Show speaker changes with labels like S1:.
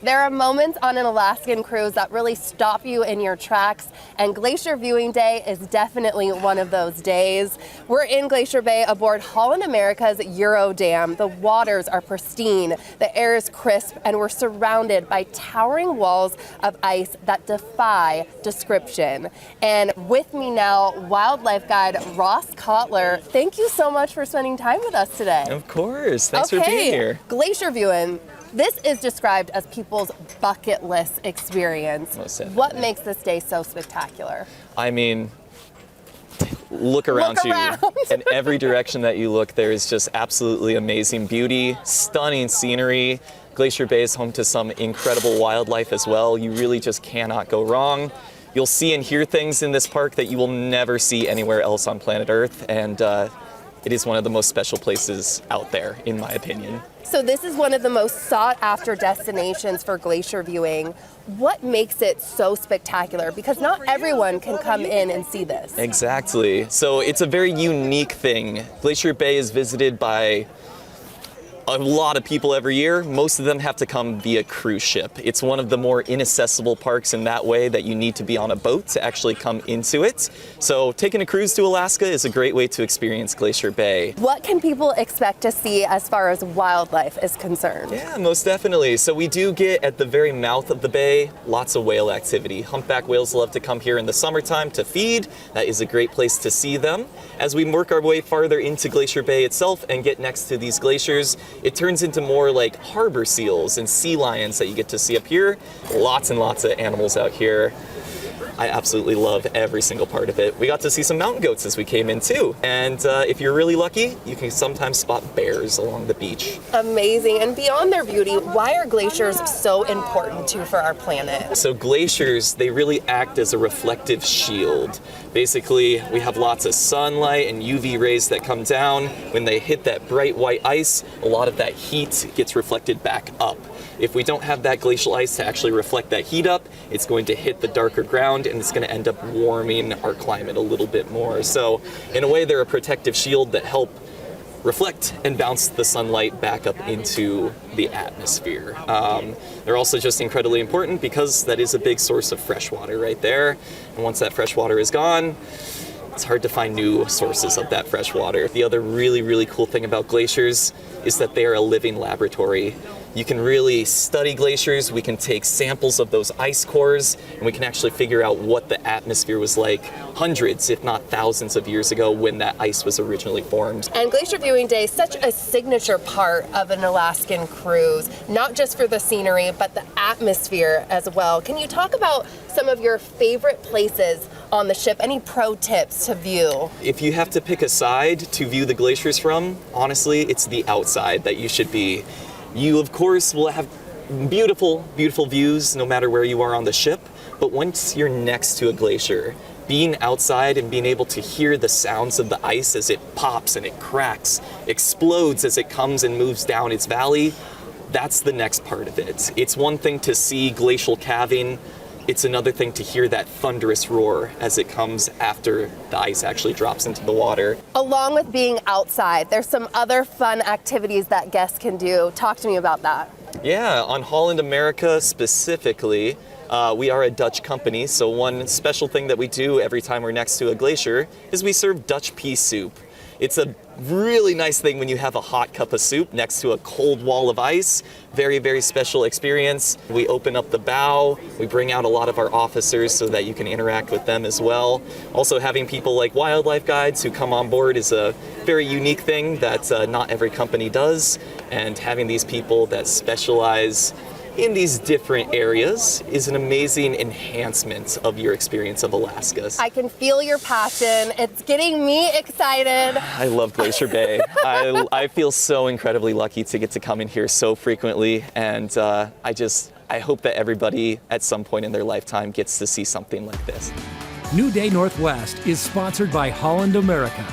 S1: There are moments on an Alaskan cruise that really stop you in your tracks, and Glacier Viewing Day is definitely one of those days. We're in Glacier Bay aboard Holland America's Euro Dam. The waters are pristine, the air is crisp, and we're surrounded by towering walls of ice that defy description. And with me now, wildlife guide Ross Kotler. Thank you so much for spending time with us today.
S2: Of course, thanks for being here.
S1: Glacier viewing. This is described as people's bucket list experience. What makes this day so spectacular?
S2: I mean, look around you. In every direction that you look, there is just absolutely amazing beauty, stunning scenery. Glacier Bay is home to some incredible wildlife as well. You really just cannot go wrong. You'll see and hear things in this park that you will never see anywhere else on planet Earth, and it is one of the most special places out there, in my opinion.
S1: So this is one of the most sought-after destinations for glacier viewing. What makes it so spectacular? Because not everyone can come in and see this.
S2: Exactly. So it's a very unique thing. Glacier Bay is visited by a lot of people every year. Most of them have to come via cruise ship. It's one of the more inaccessible parks in that way that you need to be on a boat to actually come into it. So taking a cruise to Alaska is a great way to experience Glacier Bay.
S1: What can people expect to see as far as wildlife is concerned?
S2: Yeah, most definitely. So we do get at the very mouth of the bay, lots of whale activity. Humpback whales love to come here in the summertime to feed. That is a great place to see them. As we work our way farther into Glacier Bay itself and get next to these glaciers, it turns into more like harbor seals and sea lions that you get to see up here. Lots and lots of animals out here. I absolutely love every single part of it. We got to see some mountain goats as we came in too. And if you're really lucky, you can sometimes spot bears along the beach.
S1: Amazing. And beyond their beauty, why are glaciers so important too for our planet?
S2: So glaciers, they really act as a reflective shield. Basically, we have lots of sunlight and UV rays that come down. When they hit that bright white ice, a lot of that heat gets reflected back up. If we don't have that glacial ice to actually reflect that heat up, it's going to hit the darker ground and it's going to end up warming our climate a little bit more. So in a way, they're a protective shield that help reflect and bounce the sunlight back up into the atmosphere. They're also just incredibly important because that is a big source of fresh water right there. And once that fresh water is gone, it's hard to find new sources of that fresh water. The other really, really cool thing about glaciers is that they are a living laboratory. You can really study glaciers. We can take samples of those ice cores and we can actually figure out what the atmosphere was like hundreds, if not thousands of years ago when that ice was originally formed.
S1: And Glacier Viewing Day is such a signature part of an Alaskan cruise, not just for the scenery, but the atmosphere as well. Can you talk about some of your favorite places on the ship? Any pro tips to view?
S2: If you have to pick a side to view the glaciers from, honestly, it's the outside that you should be. You, of course, will have beautiful, beautiful views no matter where you are on the ship, but once you're next to a glacier, being outside and being able to hear the sounds of the ice as it pops and it cracks, explodes as it comes and moves down its valley, that's the next part of it. It's one thing to see glacial calving. It's another thing to hear that thunderous roar as it comes after the ice actually drops into the water.
S1: Along with being outside, there's some other fun activities that guests can do. Talk to me about that.
S2: Yeah, on Holland America specifically, we are a Dutch company, so one special thing that we do every time we're next to a glacier is we serve Dutch pea soup. It's a really nice thing when you have a hot cup of soup next to a cold wall of ice. Very, very special experience. We open up the bow. We bring out a lot of our officers so that you can interact with them as well. Also having people like wildlife guides who come on board is a very unique thing that not every company does. And having these people that specialize in these different areas is an amazing enhancement of your experience of Alaska.
S1: I can feel your passion. It's getting me excited.
S2: I love Glacier Bay. I feel so incredibly lucky to get to come in here so frequently, and I hope that everybody at some point in their lifetime gets to see something like this.
S3: New Day Northwest is sponsored by Holland America.